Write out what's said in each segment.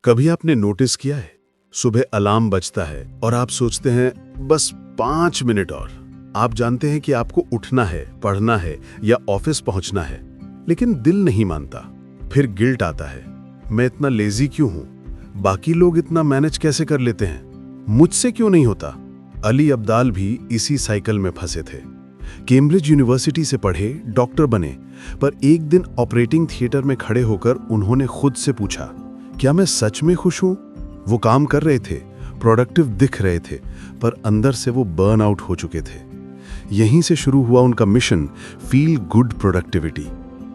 कभी आपने नोटिस किया है, सुबह अलार्म बजता है और आप सोचते हैं बस 5 मिनट और। आप जानते हैं कि आपको उठना है, पढ़ना है या ऑफिस पहुंचना है, लेकिन दिल नहीं मानता। फिर गिल्ट आता है, मैं इतना लेजी क्यों हूं? बाकी लोग इतना मैनेज कैसे कर लेते हैं, मुझसे क्यों नहीं होता? अली अब्दाल भी इसी साइकिल में फंसे थे। कैम्ब्रिज यूनिवर्सिटी से पढ़े, डॉक्टर बने, पर एक दिन ऑपरेटिंग थिएटर में खड़े होकर उन्होंने खुद से पूछा, क्या मैं सच में खुश हूं? वो काम कर रहे थे, प्रोडक्टिव दिख रहे थे, पर अंदर से वो बर्न आउट हो चुके थे। यहीं से शुरू हुआ उनका मिशन, फील गुड प्रोडक्टिविटी।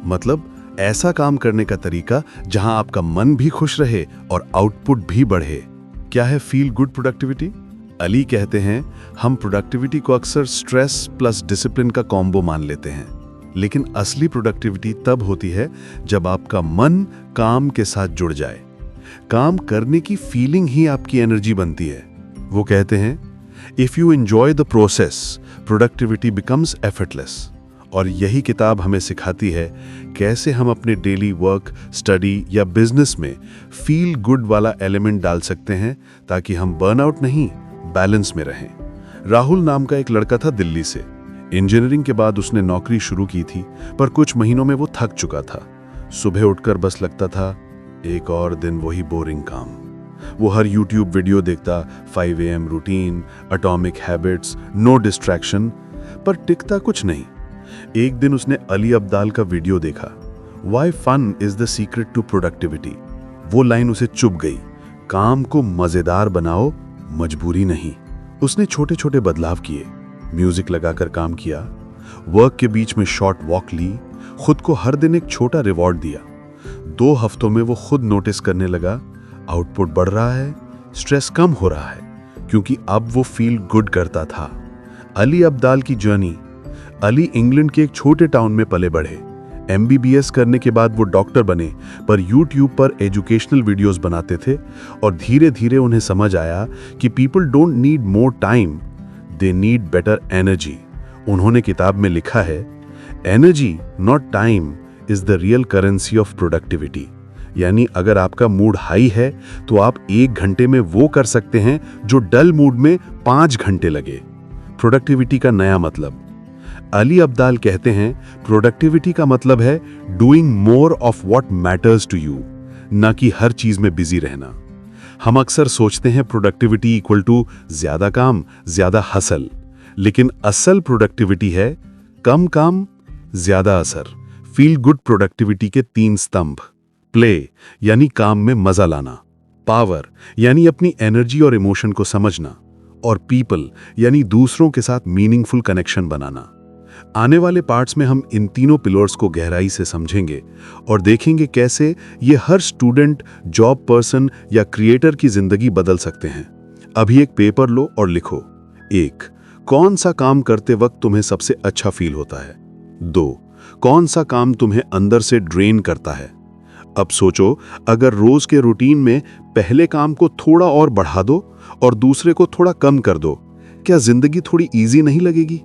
मतलब ऐसा काम करने का तरीका जहां आपका मन भी खुश रहे और आउटपुट भी बढ़े। क्या है फील गुड प्रोडक्टिविटी? अली कहते हैं, हम प्रोडक्टिविटी को अक्सर स्ट्रेस प्लस डिसिप्लिन का कॉम्बो मान लेते हैं, लेकिन असली प्रोडक्टिविटी तब होती है जब आपका मन काम के साथ जुड़ जाए। काम करने की फीलिंग ही आपकी एनर्जी बनती है। वो कहते हैं, if you enjoy the process, productivity becomes effortless. और यही किताब हमें सिखाती है कैसे हम अपने डेली वर्क, स्टडी या बिजनेस में फील गुड वाला एलिमेंट डाल सकते हैं, ताकि हम बर्नआउट नहीं, बैलेंस में रहें। राहुल नाम का एक लड़का था दिल्ली से। इंजीनियरिंग के बाद उसने नौकरी शुरू की थी, पर कुछ महीनों में वो थक चुका था। सुबह उठकर बस लगता था, एक और दिन वही बोरिंग काम। वो हर यूट्यूब वीडियो देखता, 5 AM routine, atomic habits, no distraction, पर टिकता कुछ नहीं। एक दिन उसने अली अब्दाल का वीडियो देखा, why fun is the secret to productivity. वो लाइन उसे चुभ गई, काम को मजेदार बनाओ, मजबूरी नहीं। उसने छोटे छोटे बदलाव किए, म्यूजिक लगाकर काम किया, वर्क के बीच में शॉर्ट वॉक ली, खुद को हर दिन एक छोटा रिवॉर्ड दिया। 2 हफ्तों में वो खुद नोटिस करने लगा, आउटपुट बढ़ रहा है, स्ट्रेस कम हो रहा है, क्योंकि अब वो फील गुड करता था। अली अब्दाल की जर्नी। अली इंग्लैंड के एक छोटे टाउन में पले बढ़े। MBBS करने के बाद वो डॉक्टर बने, पर यूट्यूब पर एजुकेशनल वीडियोस बनाते थे और धीरे धीरे उन्हें समझ आया कि people don't need more time, they need better energy. उन्होंने किताब में लिखा है, energy not time is the real currency of productivity. यानी अगर आपका मूड हाई है तो आप 1 घंटे में वो कर सकते हैं जो डल मूड में 5 घंटे लगे। प्रोडक्टिविटी का नया मतलब। अली अब्दाल कहते हैं, प्रोडक्टिविटी का मतलब है doing more of what matters to you, ना कि हर चीज में बिजी रहना। हम अक्सर सोचते हैं प्रोडक्टिविटी इक्वल टू ज्यादा काम, ज्यादा हसल, लेकिन असल प्रोडक्टिविटी है कम काम, ज्यादा असर। फील गुड प्रोडक्टिविटी के 3 स्तंभ। प्ले यानी काम में मजा लाना, पावर यानी अपनी एनर्जी और इमोशन को समझना, और पीपल यानी दूसरों के साथ मीनिंगफुल कनेक्शन बनाना। आने वाले पार्ट्स में हम इन तीनों पिलर्स को गहराई से समझेंगे और देखेंगे कैसे ये हर स्टूडेंट, जॉब पर्सन या क्रिएटर की जिंदगी बदल सकते हैं। अभी एक पेपर लो और लिखो। 1. कौन सा काम करते वक्त तुम्हें सबसे अच्छा फील होता है? 2. कौन सा काम तुम्हें अंदर से ड्रेन करता है? अब सोचो, अगर रोज के रूटीन में पहले काम को थोड़ा और बढ़ा दो और दूसरे को थोड़ा कम कर दो, क्या जिंदगी थोड़ी इजी नहीं लगेगी?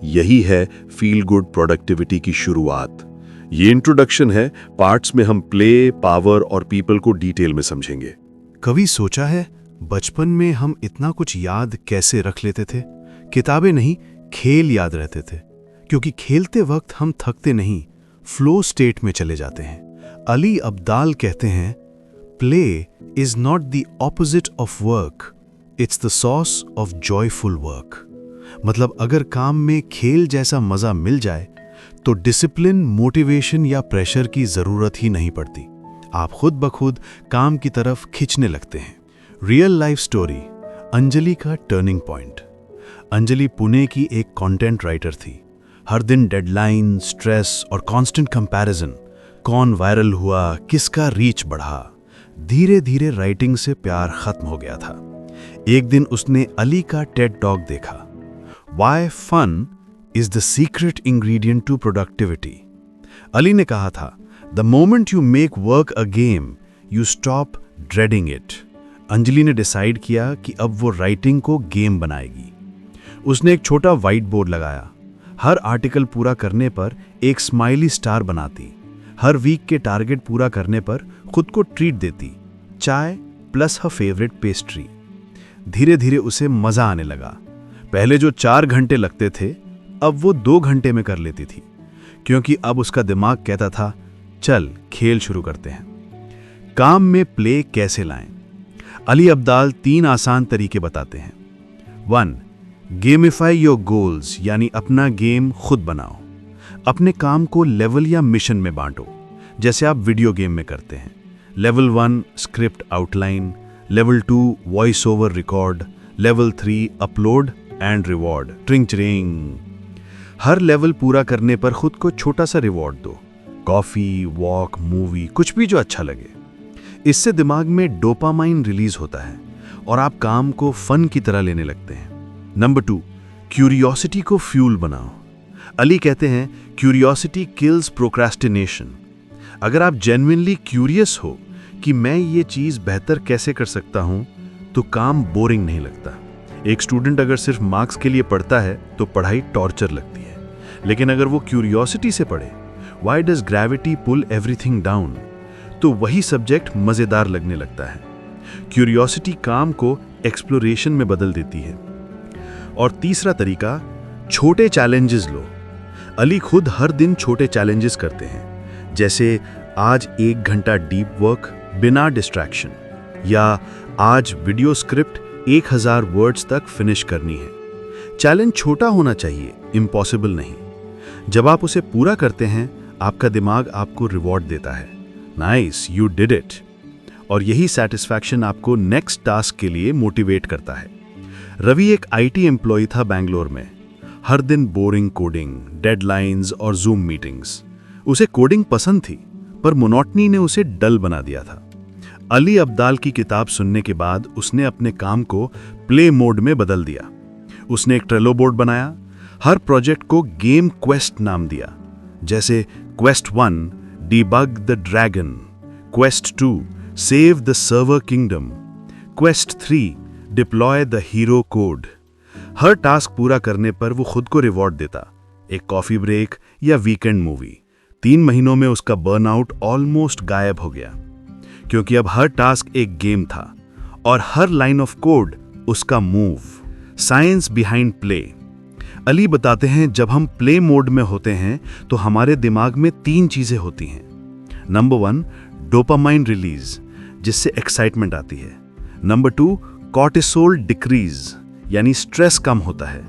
यही है फील गुड प्रोडक्टिविटी की शुरुआत। ये इंट्रोडक्शन है, पार्ट्स में हम प्ले, पावर और पीपल को डिटेल में समझेंगे। कभी सोचा है बचपन में हम इतना कुछ याद कैसे रख लेते थे? किताबें नहीं, खेल याद रहते थे, क्योंकि खेलते वक्त हम थकते नहीं, फ्लो स्टेट में चले जाते हैं। अली अब्दाल कहते हैं, play is not the opposite of work, it's the source of joyful work. मतलब अगर काम में खेल जैसा मजा मिल जाए तो डिसिप्लिन, मोटिवेशन या प्रेशर की जरूरत ही नहीं पड़ती। आप खुद ब खुद काम की तरफ खींचने लगते हैं। रियल लाइफ स्टोरी, अंजलि का टर्निंग पॉइंट। अंजलि पुणे की एक कंटेंट राइटर थी। हर दिन डेडलाइन, स्ट्रेस और कांस्टेंट कंपैरिजन। कौन वायरल हुआ, किसका रीच बढ़ा। धीरे धीरे राइटिंग से प्यार खत्म हो गया था। एक दिन उसने अली का टेड टॉक देखा, Why fun is the secret ingredient to productivity. Ali ने कहा था, The moment you make work a game, you stop dreading it. Anjali ने डिसाइड किया कि अब वो राइटिंग को गेम बनाएगी। उसने एक छोटा व्हाइट बोर्ड लगाया। हर आर्टिकल पूरा करने पर एक स्माइली स्टार बनाती। हर वीक के टारगेट पूरा करने पर खुद को ट्रीट देती, चाय प्लस हर फेवरेट पेस्ट्री। धीरे धीरे उसे मजा आने लगा। पहले जो 4 घंटे लगते थे अब वो 2 घंटे में कर लेती थी, क्योंकि अब उसका दिमाग कहता था चल खेल शुरू करते हैं। काम में प्ले कैसे लाएं? अली अब्दाल 3 आसान तरीके बताते हैं। 1. गेमिफाई योर गोल्स, यानी अपना गेम खुद बनाओ। अपने काम को लेवल या मिशन में बांटो, जैसे आप वीडियो गेम में करते हैं। Level 1 script outline, level 2 voice over record, level 3 upload and reward. ट्रिंग। हर लेवल पूरा करने पर खुद को छोटा सा रिवॉर्ड दो, कॉफी, वॉक, मूवी, कुछ भी जो अच्छा लगे। इससे दिमाग में डोपामाइन रिलीज होता है और आप काम को फन की तरह लेने लगते हैं। नंबर 2, क्यूरियोसिटी को फ्यूल बनाओ। अली कहते हैं क्यूरियोसिटी किल्स प्रोक्रेस्टिनेशन। अगर आप जेन्युइनली क्यूरियस हो कि मैं ये चीज़ बेहतर कैसे कर सकता हूं, तो काम बोरिंग नहीं लगता। एक स्टूडेंट अगर सिर्फ मार्क्स के लिए पढ़ता है तो पढ़ाई टॉर्चर लगती है, लेकिन अगर वो क्यूरियोसिटी से पढ़े, why does gravity pull everything down, तो वही सब्जेक्ट मज़ेदार लगने लगता है। क्यूरियोसिटी काम को एक्सप्लोरेशन में बदल देती है। और तीसरा तरीका, छोटे चैलेंजेस लो। अली खुद हर दिन छोटे चैलेंजेस करते हैं, जैसे आज 1 घंटा डीप वर्क बिना डिस्ट्रैक्शन, या आज वीडियो स्क्रिप्ट 1000 वर्ड्स तक फिनिश करनी है। चैलेंज छोटा होना चाहिए, इम्पॉसिबल नहीं। जब आप उसे पूरा करते हैं, आपका दिमाग आपको रिवॉर्ड देता है, नाइस यू डिड इट, और यही सेटिस्फैक्शन आपको नेक्स्ट टास्क के लिए मोटिवेट करता है। रवि एक IT एम्प्लॉय था बेंगलोर में। हर दिन बोरिंग कोडिंग, डेडलाइंस और जूम मीटिंग्स। उसे कोडिंग पसंद थी, पर मोनोटनी ने उसे डल बना दिया था। अली अब्दाल की किताब सुनने के बाद उसने अपने काम को प्ले मोड में बदल दिया। उसने एक ट्रेलो बोर्ड बनाया, हर प्रोजेक्ट को गेम क्वेस्ट नाम दिया, जैसे quest 1 debug the dragon, quest 2 save the server kingdom, quest 3 deploy the hero code. Her task पूरा करने पर वो खुद को रिवॉर्ड देता, एक कॉफी ब्रेक या वीकेंड मूवी। 3 महीनों में उसका बर्नआउट ऑलमोस्ट गायब हो गया, क्योंकि अब हर टास्क एक गेम था और हर लाइन ऑफ कोड उसका move. Science behind play. Ali बताते हैं जब हम प्ले मोड में होते हैं तो हमारे दिमाग में 3 चीजें होती हैं। नंबर 1 डोपामाइन रिलीज, जिससे एक्साइटमेंट आती है। नंबर 2 कॉर्टिसोल डिक्रीज, यानी स्ट्रेस कम होता है।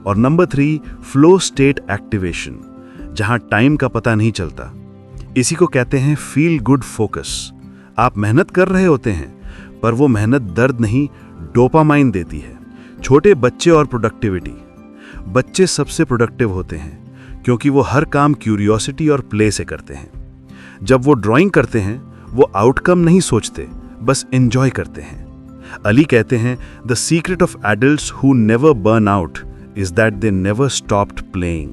और नंबर 3 फ्लो स्टेट एक्टिवेशन, जहां टाइम का पता नहीं चलता। इसी को कहते हैं फील गुड फोकस। आप मेहनत कर रहे होते हैं, पर वो मेहनत दर्द नहीं, डोपामाइन देती है। छोटे बच्चे और प्रोडक्टिविटी। बच्चे सबसे प्रोडक्टिव होते हैं क्योंकि वो हर काम क्यूरियोसिटी और प्ले से करते हैं। जब वो ड्राइंग करते हैं, वो आउटकम नहीं सोचते, बस एंजॉय करते हैं। अली कहते हैं the secret of adults who never burn out is that they never stopped playing.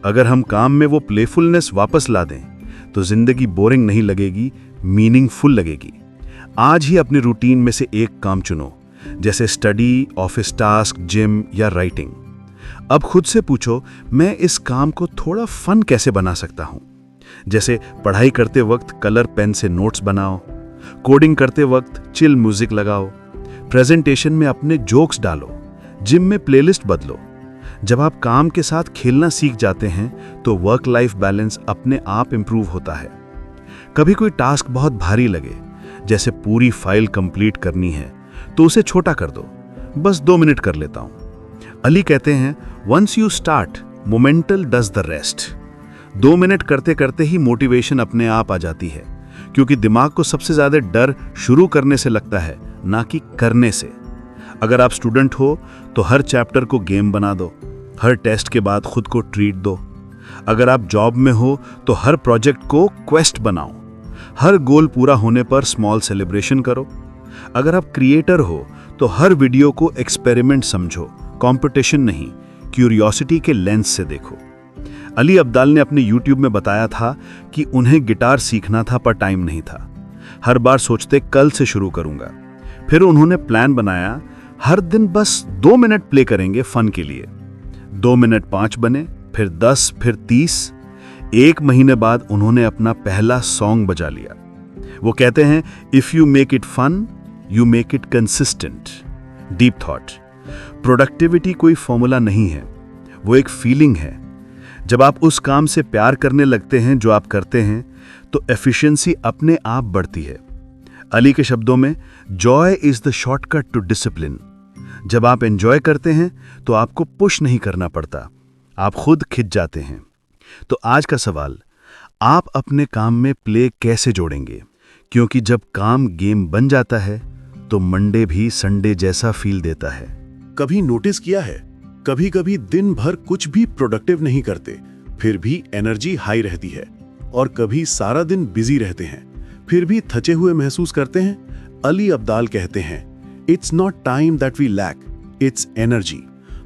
अगर हम काम में वो प्लेफुलनेस वापस ला दें, तो जिंदगी बोरिंग नहीं लगेगी, मीनिंगफुल लगेगी। आज ही अपने रूटीन में से एक काम चुनो, जैसे स्टडी, ऑफिस टास्क, जिम या राइटिंग। अब खुद से पूछो, मैं इस काम को थोड़ा फन कैसे बना सकता हूं? जैसे पढ़ाई करते वक्त कलर पेन से नोट्स बनाओ, कोडिंग करते वक्त चिल म्यूजिक लगाओ, प्रेजेंटेशन में अपने जोक्स डालो, जिम में प्लेलिस्ट बदलो। जब आप काम के साथ खेलना सीख जाते हैं तो वर्क लाइफ बैलेंस अपने आप इंप्रूव होता है। कभी कोई टास्क बहुत भारी लगे, जैसे पूरी फाइल कंप्लीट करनी है, तो उसे छोटा कर दो, बस 2 मिनट कर लेता हूं। अली कहते हैं once you start, momentum does the rest. 2 minute करते करते ही मोटिवेशन अपने आप आ जाती है, क्योंकि दिमाग को सबसे ज्यादा डर शुरू करने से लगता है, ना कि करने से। अगर आप स्टूडेंट हो तो हर चैप्टर को गेम बना दो, हर टेस्ट के बाद खुद को ट्रीट दो। अगर आप जॉब में हो तो हर प्रोजेक्ट को क्वेस्ट बनाओ, हर गोल पूरा होने पर स्मॉल सेलिब्रेशन करो। अगर आप क्रिएटर हो तो हर वीडियो को एक्सपेरिमेंट समझो, कंपटीशन नहीं, क्यूरियोसिटी के लेंस से देखो। अली अब्दाल ने अपने YouTube में बताया था कि उन्हें गिटार सीखना था, पर टाइम नहीं था। हर बार सोचते कल से शुरू करूंगा। फिर उन्होंने प्लान बनाया, हर दिन बस 2 मिनट प्ले करेंगे फन के लिए। 2 मिनट 5 बने, फिर 10, फिर 30। 1 महीने बाद उन्होंने अपना पहला सॉन्ग बजा लिया। वो कहते हैं if you make it fun you make it consistent. Deep thought. Productivity कोई फॉर्मूला नहीं है, वो एक फीलिंग है। जब आप उस काम से प्यार करने लगते हैं जो आप करते हैं, तो एफिशिएंसी अपने आप बढ़ती है। अली के शब्दों में, joy is the shortcut to discipline. जब आप एंजॉय करते हैं तो आपको पुश नहीं करना पड़ता, आप खुद खिंच जाते हैं। तो आज का सवाल, आप अपने काम में प्ले कैसे जोड़ेंगे? क्योंकि जब काम गेम बन जाता है तो मंडे भी संडे जैसा फील देता है। कभी नोटिस किया है, कभी कभी दिन भर कुछ भी प्रोडक्टिव नहीं करते, फिर भी एनर्जी हाई रहती है, और कभी सारा दिन बिजी रहते हैं, फिर भी थके हुए महसूस करते हैं। अली अब्दाल कहते हैं, it's not time that we lack, it's energy.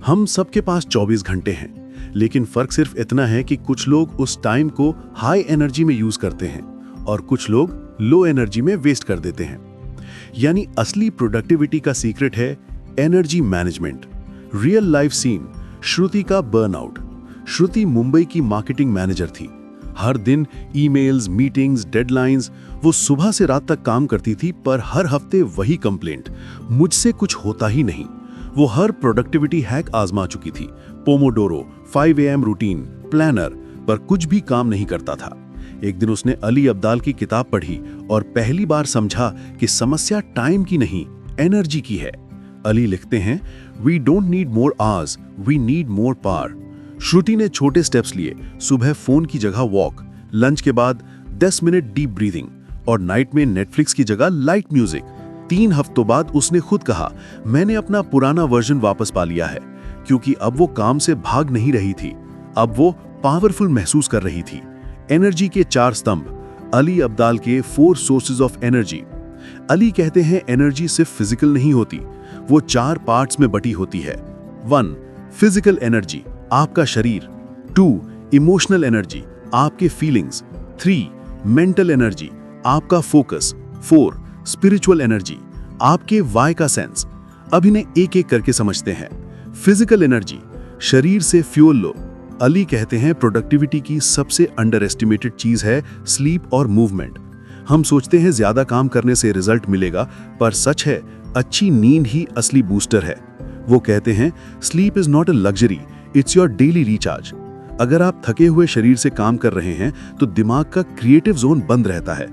हम सबके पास 24 घंटे हैं, लेकिन फर्क सिर्फ इतना है कि कुछ लोग उस टाइम को हाई एनर्जी में यूज करते हैं और कुछ लोग लो एनर्जी में वेस्ट कर देते हैं। यानी असली प्रोडक्टिविटी का सीक्रेट है energy management. Real life scene, Shruti का बर्नआउट। श्रुति मुंबई की मार्केटिंग मैनेजर थी। हर दिन ईमेल्स, मीटिंग्स, डेडलाइंस, वो सुबह से रात तक काम करती थी, पर हर हफ्ते वही कंप्लेंट, मुझसे कुछ होता ही नहीं। वो हर प्रोडक्टिविटी हैक आजमा चुकी थी, पोमोडोरो, 5 AM रूटीन, प्लानर, पर कुछ भी काम नहीं करता था। एक दिन उसने अली अब्दाल की किताब पढ़ी और पहली बार समझा कि समस्या टाइम की नहीं, एनर्जी की है। अली लिखते हैं, we don't need more hours, we need more power. Shruti ने छोटे स्टेप्स लिए, सुबह फोन की जगह वॉक, लंच के बाद 10 मिनट डीप ब्रीदिंग, और नाइट में नेटफ्लिक्स की जगह लाइट म्यूजिक। 3 हफ्तों बाद उसने खुद कहा, मैंने अपना पुराना वर्जन वापस पा लिया है, क्योंकि अब वो काम से भाग नहीं रही थी, अब वो पावरफुल महसूस कर रही थी। एनर्जी के 4 स्तंभ, अली अब्दाल के 4 सोर्सेज ऑफ एनर्जी। अली कहते हैं, एनर्जी सिर्फ फिजिकल नहीं होती, वो 4 पार्ट्स में बटी होती है। 1 फिजिकल एनर्जी, आपका शरीर। 2 इमोशनल एनर्जी, आपके फीलिंग्स। 3 मेंटल एनर्जी, आपका फोकस। 4 स्पिरिचुअल एनर्जी, आपके वाई का सेंस। अब इन्हें एक एक करके समझते हैं। फिजिकल एनर्जी, शरीर से फ्यूल लो। अली कहते हैं, प्रोडक्टिविटी की सबसे अंडर एस्टिमेटेड चीज है स्लीप और मूवमेंट। हम सोचते हैं ज्यादा काम करने से रिजल्ट मिलेगा, पर सच है, अच्छी नींद ही असली बूस्टर है। वो कहते हैं, sleep is not a luxury, it's your daily recharge. अगर आप थके हुए शरीर से काम कर रहे हैं तो दिमाग का क्रिएटिव जोन बंद रहता है,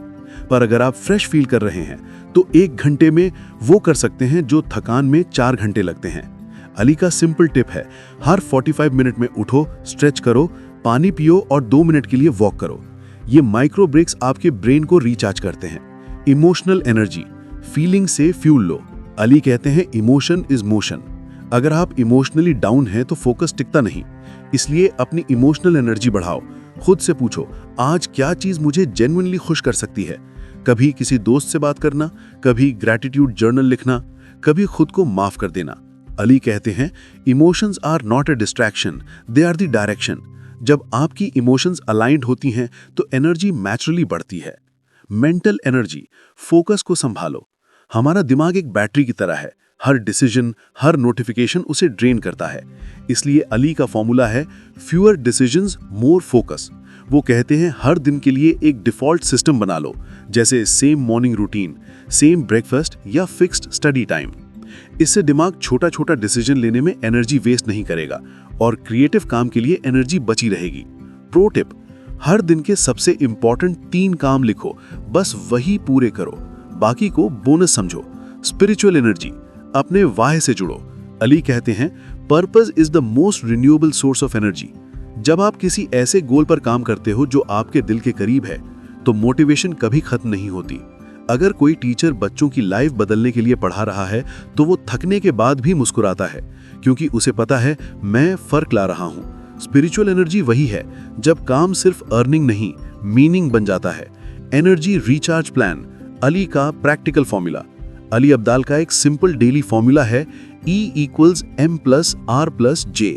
पर अगर आप फ्रेश फील कर रहे हैं तो 1 घंटे में वो कर सकते हैं जो थकान में 4 घंटे लगते हैं। अली का सिंपल टिप है, हर 45 मिनट में उठो, स्ट्रेच करो, पानी पियो और 2 मिनट के लिए वॉक करो। ये माइक्रो ब्रेक्स आपके ब्रेन को रिचार्ज करते हैं। इमोशनल एनर्जी, फीलिंग से फ्यूल लो। अली कहते हैं, इमोशन इज मोशन। अगर आप इमोशनली डाउन हैं तो फोकस टिकता नहीं, इसलिए अपनी इमोशनल एनर्जी बढ़ाओ। खुद से पूछो, आज क्या चीज मुझे जेन्युइनली खुश कर सकती है? कभी किसी दोस्त से बात करना, कभी ग्रैटिट्यूड जर्नल लिखना, कभी खुद को माफ कर देना। अली कहते हैं, emotions are not a distraction, they are the direction. जब आपकी इमोशंस अलाइंड होती हैं तो एनर्जी नेचुरली बढ़ती है। मेंटल एनर्जी, फोकस को संभालो। हमारा दिमाग एक बैटरी की तरह है, हर डिसीजन, हर नोटिफिकेशन उसे ड्रेन करता है। इसलिए अली का फॉर्मूला है, फ्यूअर डिसीजंस मोर फोकस। वो कहते हैं, हर दिन के लिए एक डिफॉल्ट सिस्टम बना लो, जैसे same morning routine, same breakfast या फिक्स्ड स्टडी टाइम। इससे दिमाग छोटा छोटा डिसीजन लेने में एनर्जी वेस्ट नहीं करेगा और क्रिएटिव काम के लिए एनर्जी बची रहेगी। प्रो टिप, हर दिन के सबसे इंपॉर्टेंट 3 काम लिखो, बस वही पूरे करो, बाकी को बोनस समझो। स्पिरिचुअल एनर्जी, अपने वाह से जुड़ो। अली कहते हैं, purpose is the most renewable source of energy. जब आप किसी ऐसे गोल पर काम करते हो जो आपके दिल के करीब है, तो मोटिवेशन कभी खत्म नहीं होती। अगर कोई टीचर बच्चों की लाइफ बदलने के लिए पढ़ा रहा है तो वो थकने के बाद भी मुस्कुराता है, क्योंकि उसे पता है, मैं फर्क ला रहा हूँ। स्पिरिचुअल एनर्जी वही है जब काम सिर्फ अर्निंग नहीं, मीनिंग बन जाता है। एनर्जी रिचार्ज प्लान, अली का प्रैक्टिकल फॉर्मूला। अली अब्दाल का एक सिंपल डेली फॉर्मूला है, E = M+R+J,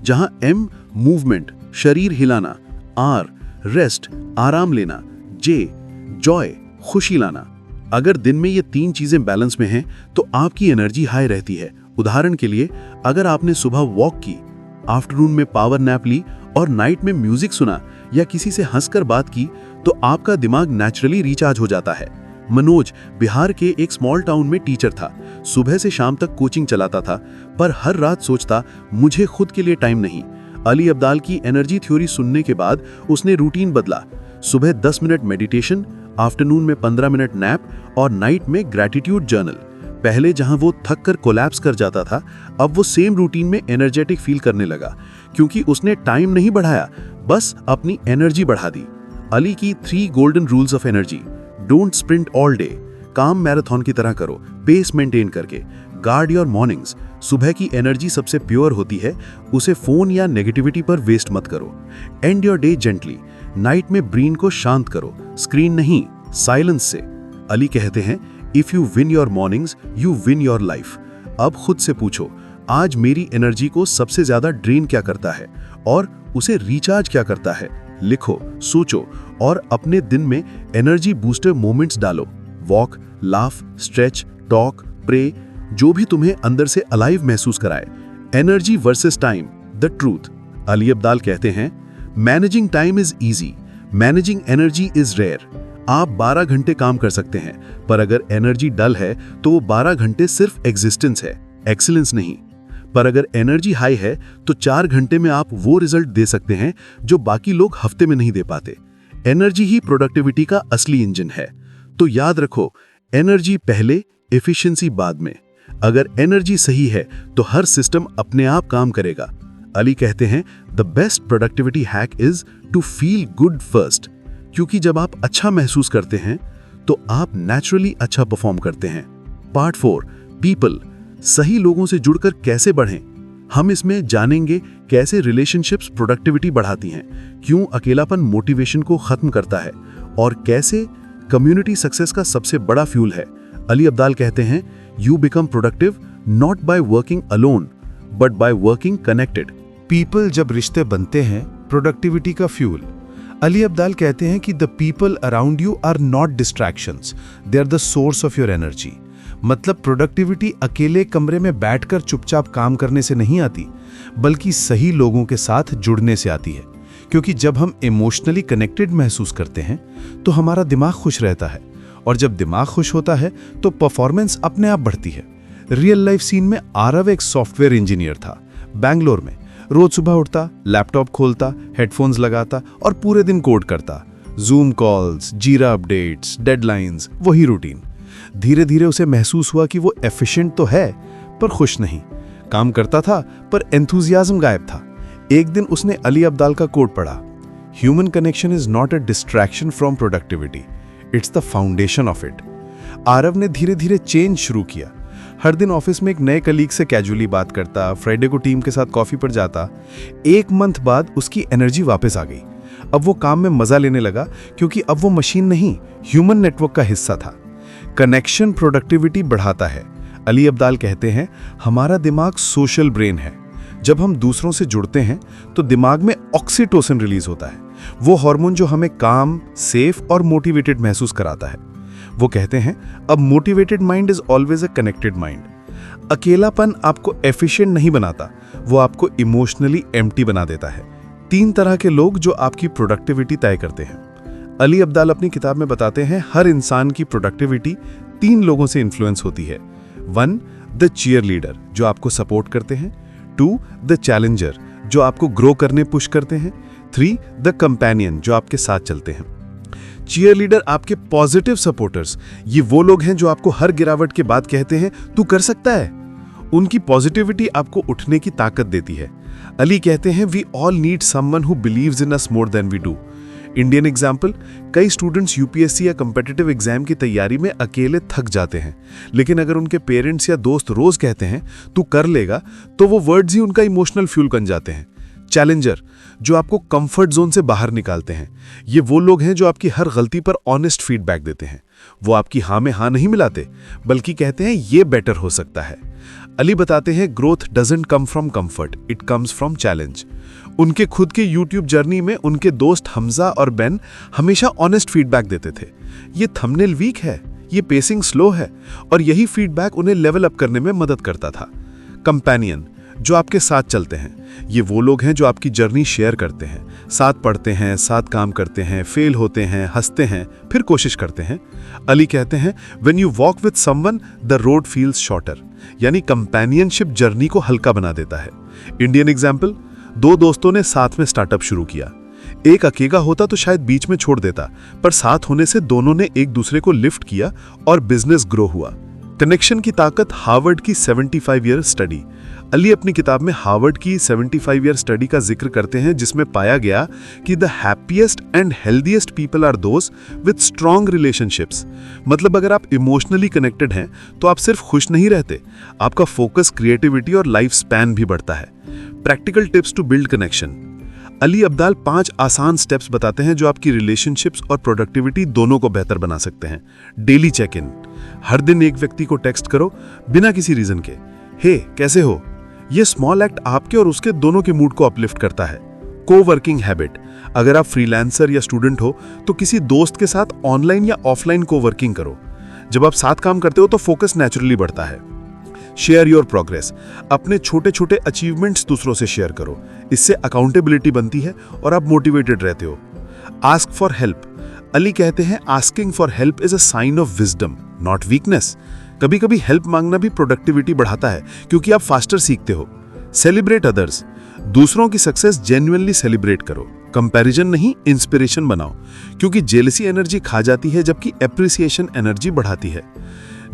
जहां M मूवमेंट, शरीर हिलाना, R रेस्ट, आराम लेना, J जॉय, खुशी लाना। अगर दिन में ये 3 चीजें बैलेंस में हैं तो आपकी एनर्जी हाई रहती है। उदाहरण के लिए, अगर आपने सुबह वॉक की, आफ्टरनून में पावर नैप ली और नाइट में म्यूजिक सुना या किसी से हंसकर बात की, तो आपका दिमाग नेचुरली रिचार्ज हो जाता है। मनोज बिहार के एक स्मॉल टाउन में टीचर था। सुबह से शाम तक कोचिंग चलाता था, पर हर रात सोचता मुझे खुद के लिए टाइम नहीं। अली अब्दाल की एनर्जी थ्योरी सुनने के बाद उसने रूटीन बदला। सुबह 10 मिनट मेडिटेशन, आफ्टरनून में 15 मिनट नैप और नाइट में ग्रैटिट्यूड जर्नल। पहले जहां वो थक कर कोलैप्स कर जाता था, अब वो सेम रूटीन में एनर्जेटिक फील करने लगा, क्योंकि उसने टाइम नहीं बढ़ाया, बस अपनी एनर्जी बढ़ा दी। अली की 3 golden rules of energy. Don't sprint all day, काम मैराथन की तरह करो, पेस मेंटेन करके। गार्ड योर मॉर्निंग्स, सुबह की एनर्जी सबसे प्योर होती है, उसे फोन या नेगेटिविटी पर वेस्ट मत करो। And your day gently, night में ब्रेन को शांत करो, स्क्रीन नहीं, साइलेंस से। अली कहते हैं, if you win your mornings you win your life. अब खुद से पूछो, आज मेरी एनर्जी को सबसे ज्यादा ड्रेन क्या करता है और उसे रिचार्ज क्या करता है। लिखो, सोचो और अपने दिन में एनर्जी बूस्टर मोमेंट्स डालो। Walk, laugh, stretch, talk, pray, जो भी तुम्हें अंदर से अलाइव महसूस कराए। Energy versus time, the truth. Ali Abdal कहते हैं, managing time is easy, managing energy is rare. आप 12 घंटे काम कर सकते हैं, पर अगर एनर्जी डल है तो वो 12 घंटे सिर्फ एग्जिस्टेंस है, एक्सीलेंस नहीं। पर अगर एनर्जी हाई है तो 4 घंटे में आप वो रिजल्ट दे सकते हैं जो बाकी लोग हफ्ते में नहीं दे पाते। एनर्जी ही प्रोडक्टिविटी का असली इंजन है। तो याद रखो, एनर्जी पहले, एफिशिएंसी बाद में। अगर एनर्जी सही है तो हर सिस्टम अपने आप काम करेगा। अली कहते हैं, the best productivity hack is to feel good first, क्योंकि जब आप अच्छा महसूस करते हैं तो आप नेचुरली अच्छा परफॉर्म करते हैं। पार्ट 4, पीपल, सही लोगों से जुड़कर कैसे बढ़ें। हम इसमें जानेंगे कैसे रिलेशनशिप्स प्रोडक्टिविटी बढ़ाती हैं, क्यों अकेलापन मोटिवेशन को खत्म करता है और कैसे कम्युनिटी सक्सेस का सबसे बड़ा फ्यूल है। अली अब्दाल कहते हैं, you become productive not by working alone but by working connected. People जब रिश्ते बनते हैं, प्रोडक्टिविटी का फ्यूल। अली अब्दाल कहते हैं कि the people around you are not distractions, they are the source of your energy. मतलब प्रोडक्टिविटी अकेले कमरे में बैठकर चुपचाप काम करने से नहीं आती, बल्कि सही लोगों के साथ जुड़ने से आती है। क्योंकि जब हम इमोशनली कनेक्टेड महसूस करते हैं तो हमारा दिमाग खुश रहता है, और जब दिमाग खुश होता है तो परफॉर्मेंस अपने आप बढ़ती है। रियल लाइफ सीन में आरव एक सॉफ्टवेयर इंजीनियर था, बैंगलोर में। रोज सुबह उठता, लैपटॉप खोलता, हेडफोन्स लगाता और पूरे दिन कोड करता। जूम कॉल्स, जीरा अपडेट्स, डेडलाइंस, वही रूटीन। धीरे धीरे उसे महसूस हुआ कि वो एफिशिएंट तो है पर खुश नहीं। काम करता था पर एंथुजियाज्म गायब था। एक दिन उसने अली अब्दाल का कोट पढ़ा, human connection is not a distraction from productivity, it's the foundation of it. Aarav ने धीरे धीरे चेंज शुरू किया। हर दिन ऑफिस में एक नए कलीग से कैजुअली बात करता, फ्राइडे को टीम के साथ कॉफी पर जाता। 1 मंथ बाद उसकी एनर्जी वापस आ गई। अब वो काम में मजा लेने लगा, क्योंकि अब वो मशीन नहीं, ह्यूमन नेटवर्क का हिस्सा था। कनेक्शन प्रोडक्टिविटी बढ़ाता है। अली अब्दाल कहते हैं, हमारा दिमाग सोशल ब्रेन है। जब हम दूसरों से जुड़ते हैं तो दिमाग में ऑक्सीटोसिन रिलीज होता है, वो हार्मोन जो हमें काम, सेफ और मोटिवेटेड महसूस कराता है। वो कहते हैं, अब motivated mind is always a connected mind. अकेलापन आपको एफिशिएंट नहीं बनाता, वो आपको इमोशनली एम्प्टी बना देता है। 3 तरह के लोग जो आपकी प्रोडक्टिविटी तय करते हैं। अली अब्दाल अपनी किताब में बताते हैं, हर इंसान की प्रोडक्टिविटी 3 लोगों से इन्फ्लुएंस होती है। 1, द चीयर लीडर, जो आपको सपोर्ट करते हैं। 2, द चैलेंजर, जो आपको ग्रो करने पुश करते हैं। 3, द कंपेनियन, जो आपके साथ चलते हैं। चीयर लीडर आपके पॉजिटिव सपोर्टर्स, ये वो लोग हैं जो आपको हर गिरावट के बाद कहते हैं, तू कर सकता है। उनकी पॉजिटिविटी आपको उठने की ताकत देती है। अली कहते हैं, we all need someone who believes in us more than we do. Indian example, कई स्टूडेंट्स यूपीएससी या कम्पिटिटिव एग्जाम की तैयारी में अकेले थक जाते हैं, लेकिन अगर उनके पेरेंट्स या दोस्त रोज कहते हैं तू कर लेगा, तो वो वर्ड्स ही उनका इमोशनल फ्यूल बन जाते हैं। चैलेंजर, जो आपको कंफर्ट जोन से बाहर निकालते हैं, ये वो लोग हैं जो आपकी हर गलती पर ऑनेस्ट फीडबैक देते हैं। वो आपकी हाँ में हाँ नहीं मिलाते, बल्कि कहते हैं ये बेटर हो सकता है। अली बताते हैं, growth doesn't come from comfort, it comes from challenge. उनके खुद के यूट्यूब जर्नी में उनके दोस्त हमजा और बेन हमेशा ऑनेस्ट फीडबैक देते थे। ये थंबनेल वीक है, ये पेसिंग स्लो है, और यही फीडबैक उन्हें लेवल अप करने में मदद करता था। कंपेनियन, जो आपके साथ चलते हैं। ये वो लोग हैं जो आपकी जर्नी शेयर करते हैं, साथ पढ़ते हैं, साथ काम करते हैं, फेल होते हैं, हंसते हैं, फिर कोशिश करते हैं। अली कहते हैं, when you walk with someone the road feels shorter, यानी कंपेनियनशिप जर्नी को हल्का बना देता है। इंडियन एग्जाम्पल, दो दोस्तों ने साथ में स्टार्टअप शुरू किया। एक अकेला होता तो शायद बीच में छोड़ देता, पर साथ होने से दोनों ने एक दूसरे को लिफ्ट किया और बिजनेस ग्रो हुआ। कनेक्शन की ताकत, हार्वर्ड की 75 ईयर स्टडी। अली अपनी किताब में हार्वर्ड की 75 ईयर स्टडी का जिक्र करते हैं, जिसमें पाया गया कि the happiest and healthiest people are those with strong relationships. मतलब अगर आप इमोशनली कनेक्टेड हैं तो आप सिर्फ खुश नहीं रहते, आपका फोकस, क्रिएटिविटी और लाइफ स्पैन भी बढ़ता है। Practical tips to build connection. Ali Abdaal 5 आसान स्टेप्स बताते हैं जो आपकी रिलेशनशिप्स और प्रोडक्टिविटी दोनों को बेहतर बना सकते हैं। Daily check in. हर दिन एक व्यक्ति को टेक्स्ट करो बिना किसी रीजन के, हे कैसे हो। यह स्मॉल एक्ट आपके और उसके दोनों के मूड को अपलिफ्ट करता है। Co-working habit. अगर आप फ्रीलांसर या स्टूडेंट हो तो किसी दोस्त के साथ ऑनलाइन या ऑफलाइन को-वर्किंग करो। जब आप साथ काम करते हो तो फोकस नेचुरली बढ़ता है। Share your progress. अपने छोटे छोटे अचीवमेंट्स दूसरों से शेयर करो, इससे अकाउंटेबिलिटी बनती है और आप मोटिवेटेड रहते हो। Ask for help. अली कहते हैं, asking for help is a sign of wisdom, not weakness. कभी कभी हेल्प मांगना भी प्रोडक्टिविटी बढ़ाता है, क्योंकि आप फास्टर सीखते हो। Celebrate others. दूसरों की सक्सेस जेन्युइनली सेलिब्रेट करो, कंपैरिजन नहीं, इंस्पिरेशन बनाओ, क्योंकि जेलसी एनर्जी खा जाती है जबकि एप्रिसिएशन एनर्जी बढ़ाती है।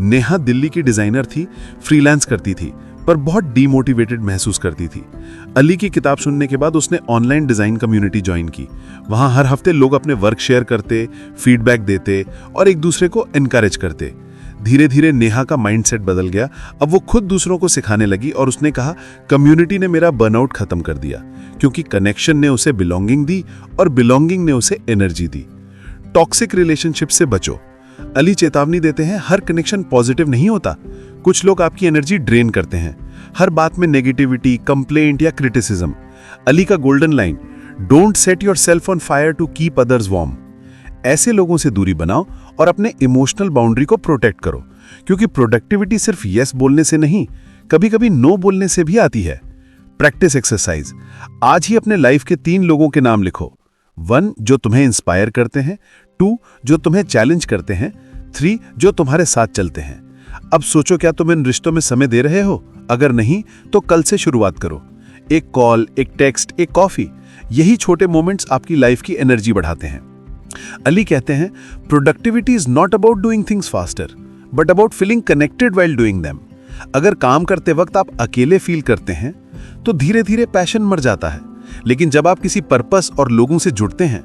नेहा दिल्ली की डिजाइनर थी, फ्रीलांस करती थी, पर बहुत डीमोटिवेटेड महसूस करती थी। अली की किताब सुनने के बाद उसने ऑनलाइन डिजाइन कम्युनिटी ज्वाइन की। वहां हर हफ्ते लोग अपने वर्क शेयर करते, फीडबैक देते और एक दूसरे को एनकरेज करते। धीरे धीरे नेहा का माइंडसेट बदल गया। अब वो खुद दूसरों को सिखाने लगी और उसने कहा, कम्युनिटी ने मेरा बर्नआउट खत्म कर दिया, क्योंकि कनेक्शन ने उसे बिलोंगिंग दी और बिलोंगिंग ने उसे एनर्जी दी। टॉक्सिक रिलेशनशिप से बचो। अली चेतावनी देते हैं, हर कनेक्शन पॉजिटिव नहीं होता। कुछ लोग आपकी एनर्जी ड्रेन करते हैं, हर बात में नेगेटिविटी, कंप्लेंट या क्रिटिसिज्म। अली का golden line, don't set yourself on fire to keep others warm. ऐसे लोगों से दूरी बनाओ और अपने इमोशनल बाउंड्री को प्रोटेक्ट करो, क्योंकि प्रोडक्टिविटी सिर्फ यस बोलने से नहीं, कभी कभी नो बोलने से भी आती है। Practice exercise. आज ही अपने लाइफ के 3 लोगों के नाम लिखो। 1 जो तुम्हें इंस्पायर करते हैं, 2 जो तुम्हें चैलेंज करते हैं, 3 जो तुम्हारे साथ चलते हैं। अब सोचो, क्या तुम इन रिश्तों में समय दे रहे हो? अगर नहीं तो कल से शुरुआत करो। एक कॉल, एक टेक्स्ट, एक कॉफी, यही छोटे मोमेंट्स आपकी लाइफ की एनर्जी बढ़ाते हैं। अली कहते हैं, productivity is not about doing things faster but about feeling connected while doing them. अगर काम करते वक्त आप अकेले फील करते हैं तो धीरे धीरे पैशन मर जाता है, लेकिन जब आप किसी पर्पस और लोगों से जुड़ते हैं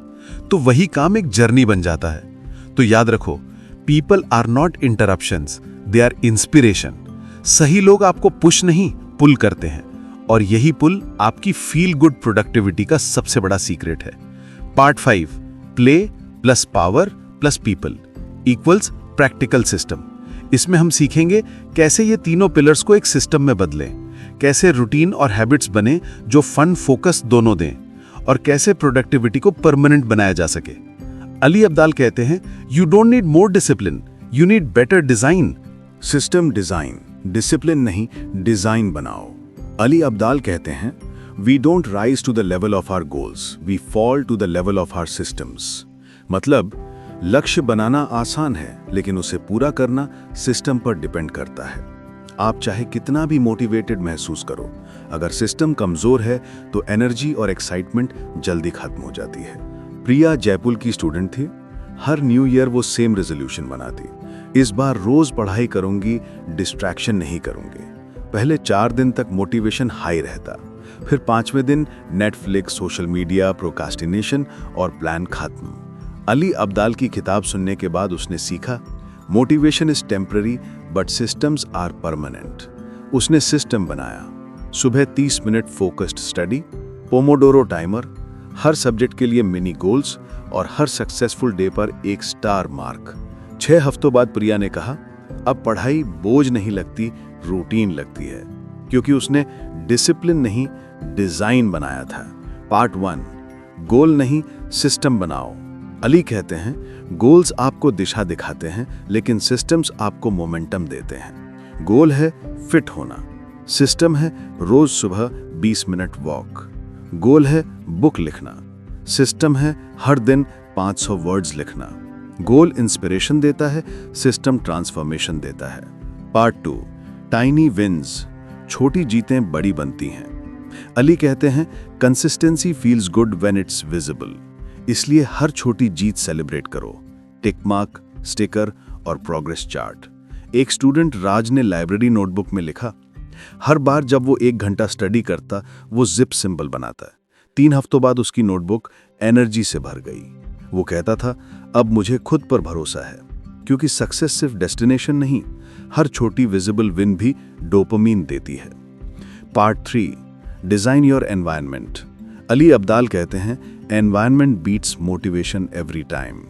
तो वही काम एक जर्नी बन जाता है। तो याद रखो, people are not interruptions, they are inspiration. सही लोग आपको पुश नहीं, पुल करते हैं, और यही पुल आपकी फील गुड प्रोडक्टिविटी का सबसे बड़ा सीक्रेट है। Part 5, play plus power plus people equals practical system. इसमें हम सीखेंगे कैसे ये तीनों पिलर्स को एक सिस्टम में बदलें, कैसे रूटीन और हैबिट्स बने जो फन फोकस दोनों दें, और कैसे प्रोडक्टिविटी को परमानेंट बनाया जा सके। अली अब्दाल कहते हैं, you don't need more discipline, you need better design. System design, discipline नहीं, डिजाइन बनाओ। अली अब्दाल कहते हैं, we don't rise to the level of our goals, we fall to the level of our systems. मतलब लक्ष्य बनाना आसान है, लेकिन उसे पूरा करना सिस्टम पर डिपेंड करता है। आप चाहे कितना भी मोटिवेटेड महसूस करो, अगर सिस्टम कमजोर है तो एनर्जी और एक्साइटमेंट जल्दी खत्म हो जाती है। प्रिया जयपुर की स्टूडेंट थी। हर न्यू ईयर वो सेम रेजोल्यूशन बनाती, इस बार रोज पढ़ाई करूंगी, डिस्ट्रैक्शन नहीं करूंगी। पहले 4 दिन तक मोटिवेशन हाई रहता, फिर 5वें दिन नेटफ्लिक्स, सोशल मीडिया, प्रोकास्टिनेशन और प्लान खत्म। अली अब्दाल की किताब सुनने के बाद उसने सीखा, motivation is temporary but systems are permanent. उसने सिस्टम बनाया, सुबह 30 minute focused study, pomodoro timer, हर सब्जेक्ट के लिए मिनी गोल्स और हर सक्सेसफुल डे पर एक स्टार मार्क। 6 हफ्तों बाद प्रिया ने कहा, अब पढ़ाई बोझ नहीं लगती, रूटीन लगती है, क्योंकि उसने डिसिप्लिन नहीं, डिजाइन बनाया था। पार्ट 1, गोल नहीं, सिस्टम बनाओ। अली कहते हैं, गोल्स आपको दिशा दिखाते हैं, लेकिन सिस्टम्स आपको मोमेंटम देते हैं। गोल है फिट होना, सिस्टम है रोज सुबह 20 मिनट वॉक। गोल है बुक लिखना। सिस्टम है हर दिन 500 वर्ड्स लिखना। गोल इंस्पिरेशन देता है, सिस्टम ट्रांसफॉर्मेशन देता है। Part 2, tiny wins. छोटी जीतें बड़ी बनती हैं। अली कहते हैं consistency feels good when it's visible. इसलिए हर छोटी जीत सेलिब्रेट करो। टिक मार्क, स्टिकर और प्रोग्रेस चार्ट। एक स्टूडेंट राज ने लाइब्रेरी नोटबुक में लिखा, हर बार जब वो 1 घंटा स्टडी करता वो जिप सिंबल बनाता है। 3 हफ्तों बाद उसकी नोटबुक एनर्जी से भर गई। वो कहता था अब मुझे खुद पर भरोसा है, क्योंकि सक्सेस सिर्फ डेस्टिनेशन नहीं, हर छोटी विजिबल विन भी डोपामीन देती है। Part 3, design your environment. Ali Abdal कहते हैं environment beats motivation every time.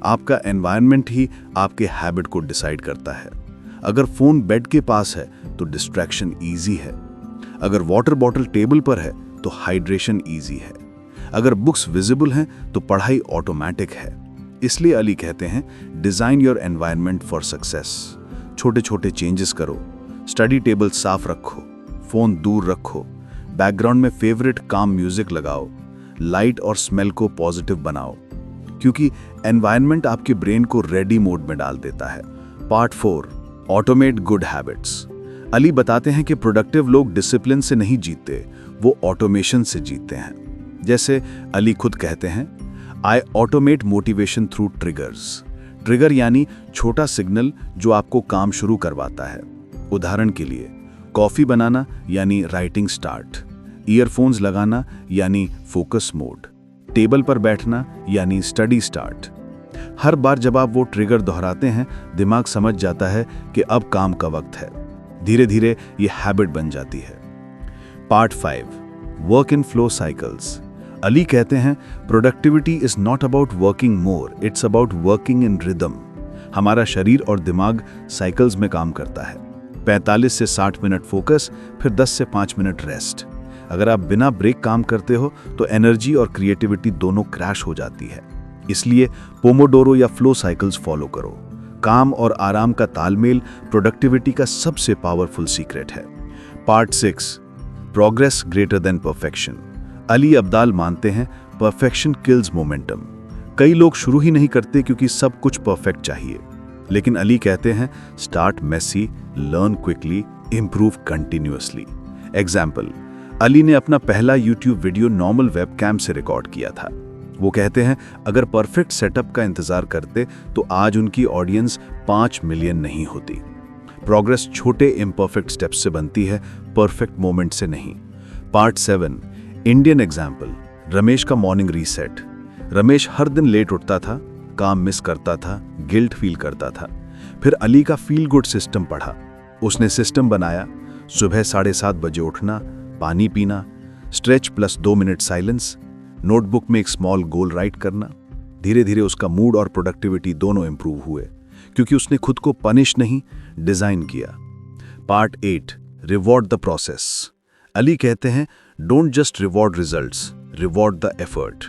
आपका एनवायरनमेंट ही आपके हैबिट को डिसाइड करता है। अगर फोन बेड के पास है तो डिस्ट्रैक्शन इजी है। अगर वाटर बॉटल टेबल पर है तो हाइड्रेशन इजी है। अगर बुक्स विजिबल हैं तो पढ़ाई ऑटोमेटिक है। इसलिए अली कहते हैं design your environment for success. छोटे छोटे चेंजेस करो। स्टडी टेबल साफ रखो, फोन दूर रखो, बैकग्राउंड में फेवरेट काम म्यूजिक लगाओ, लाइट और स्मेल को पॉजिटिव बनाओ, क्योंकि एनवायरनमेंट आपके ब्रेन को रेडी मोड में डाल देता है। Part 4, automate good habits. Ali बताते हैं कि प्रोडक्टिव लोग डिसिप्लिन से नहीं जीतते, वो ऑटोमेशन से जीतते हैं। जैसे अली खुद कहते हैं, I automate motivation through triggers. Trigger यानी छोटा सिग्नल जो आपको काम शुरू करवाता है। उदाहरण के लिए कॉफी बनाना यानी राइटिंग स्टार्ट, ईयरफोन्स लगाना यानी फोकस मोड, टेबल पर बैठना यानी स्टडी स्टार्ट। हर बार जब आप वो ट्रिगर दोहराते हैं, दिमाग समझ जाता है कि अब काम का वक्त है। धीरे धीरे ये हैबिट बन जाती है। Part 5, work in flow cycles. Ali कहते हैं productivity is not about working more, it's about working in rhythm. हमारा शरीर और दिमाग साइकिल्स में काम करता है। 45 से 60 मिनट फोकस, फिर 10 से 5 मिनट रेस्ट। अगर आप बिना ब्रेक काम करते हो तो एनर्जी और क्रिएटिविटी दोनों क्रैश हो जाती है। इसलिए पोमोडोरो या फ्लो साइकिल्स फॉलो करो। काम और आराम का तालमेल प्रोडक्टिविटी का सबसे पावरफुल सीक्रेट है। Part 6, progress greater than perfection. Ali Abdaal मानते हैं परफेक्शन किल्स मोमेंटम। कई लोग शुरू ही नहीं करते क्योंकि सब कुछ परफेक्ट चाहिए, लेकिन अली कहते हैं start messy, learn quickly, improve continuously. Example, Ali ने अपना पहला यूट्यूब वीडियो नॉर्मल वेबकैम से रिकॉर्ड किया था। वो कहते हैं अगर परफेक्ट सेटअप का इंतजार करते तो आज उनकी ऑडियंस 5 मिलियन नहीं होती। प्रोग्रेस छोटे इम्परफेक्ट स्टेप्स से बनती है, परफेक्ट मोमेंट से नहीं। Part 7, Indian example. रमेश का मॉर्निंग रीसेट। रमेश हर दिन लेट उठता था, काम मिस करता था, गिल्ट फील करता था। फिर अली का फील गुड सिस्टम पढ़ा। उसने सिस्टम बनाया, सुबह 7:30 बजे उठना, पानी पीना, stretch plus 2 minute silence, notebook में एक स्मॉल गोल राइट करना। धीरे धीरे उसका मूड और प्रोडक्टिविटी दोनों इंप्रूव हुए, क्योंकि उसने खुद को पनिश नहीं, डिजाइन किया। Part 8, reward the process. Ali कहते हैं don't just reward results, reward the effort.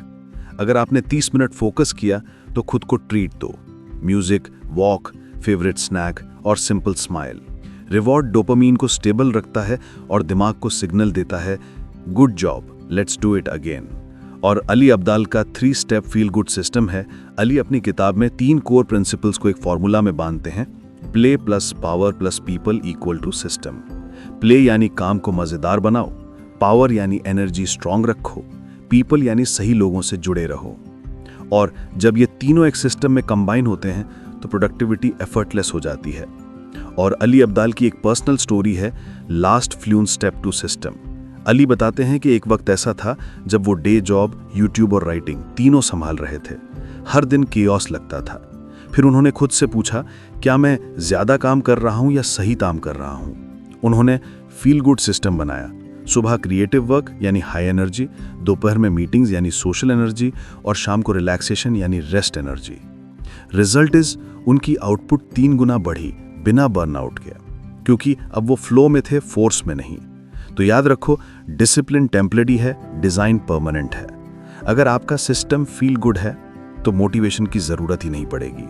अगर आपने 30 मिनट फोकस किया तो खुद को ट्रीट दो। म्यूजिक, वॉक, फेवरेट स्नैक और सिंपल स्माइल। रिवॉर्ड डोपामीन को स्टेबल रखता है और दिमाग को सिग्नल देता है good job, let's do it again. और अली अब्दाल का 3 स्टेप फील गुड सिस्टम है। अली अपनी किताब में 3 कोर प्रिंसिपल्स को एक फॉर्मूला में बांधते हैं, play plus power plus people equal to system. Play यानी काम को मजेदार बनाओ, पावर यानी एनर्जी स्ट्रांग रखो, पीपल यानी सही लोगों से जुड़े रहो। और जब ये तीनों एक सिस्टम में कंबाइन होते हैं तो प्रोडक्टिविटी एफर्टलेस हो जाती है। और अली अब्दाल की एक पर्सनल स्टोरी है, लास्ट फ्लून स्टेप टू सिस्टम। अली बताते हैं कि एक वक्त ऐसा था जब वो डे जॉब, यूट्यूब और राइटिंग तीनों संभाल रहे थे। हर दिन केओस लगता था। फिर उन्होंने खुद से पूछा, क्या मैं ज्यादा काम कर रहा हूं या सही काम कर रहा हूं? उन्होंने फील गुड सिस्टम बनाया। सुबह क्रिएटिव वर्क यानी हाई एनर्जी, दोपहर में मीटिंग्स यानी सोशल एनर्जी और शाम को रिलैक्सेशन यानी रेस्ट एनर्जी। रिजल्ट इज उनकी आउटपुट 3 गुना बढ़ी बिना बर्नआउट के, क्योंकि अब वो फ्लो में थे, फोर्स में नहीं। तो याद रखो, डिसिप्लिन टेम्परेरी है, डिजाइन परमानेंट है। अगर आपका सिस्टम फील गुड है तो मोटिवेशन की जरूरत ही नहीं पड़ेगी।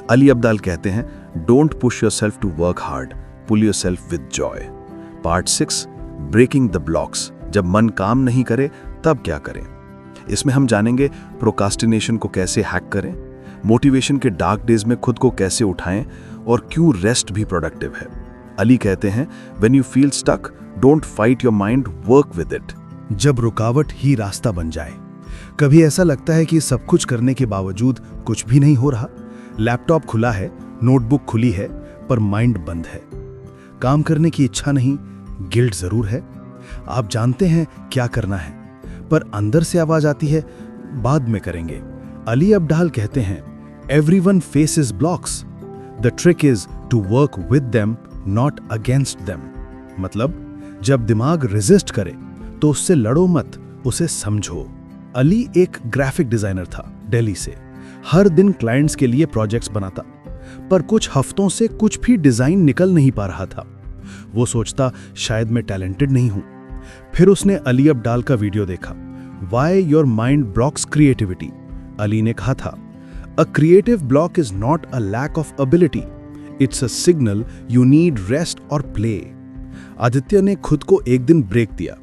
अली अब्दाल कहते हैं don't push yourself to work hard, pull yourself with joy. Part 6 breaking the blocks, जब मन काम नहीं करे तब क्या करें। इसमें हम जानेंगे प्रोकास्टिनेशन को कैसे हैक करें, मोटिवेशन के डार्क डेज में खुद को कैसे उठाएं और क्यों रेस्ट भी प्रोडक्टिव है। अली कहते हैं, when you feel stuck don't fight your mind, work with it. जब रुकावट ही रास्ता बन जाए। कभी ऐसा लगता है कि सब कुछ करने के बावजूद कुछ भी नहीं हो रहा। लैपटॉप खुला है, नोटबुक खुली है, पर माइंड बंद है। काम करने की इच्छा नहीं, गिल्ट जरूर है। आप जानते हैं क्या करना है, पर अंदर से आवाज आती है बाद में करेंगे। अली अब्दाल कहते हैं, everyone faces blocks, the trick is to work with them not against them. मतलब जब दिमाग रेजिस्ट करे तो उससे लड़ो मत, उसे समझो। अली एक ग्राफिक डिजाइनर था दिल्ली से। हर दिन क्लाइंट्स के लिए प्रोजेक्ट्स बनाता, पर कुछ हफ्तों से कुछ भी डिजाइन निकल नहीं पा रहा था। वो सोचता शायद मैं टैलेंटेड नहीं हूं। फिर उसने अली अब्दाल का वीडियो देखा, why your mind blocks creativity. Ali ने कहा था, a creative block is not a lack of ability, it's a signal you need rest और प्ले। आदित्य ने खुद को एक दिन ब्रेक दिया।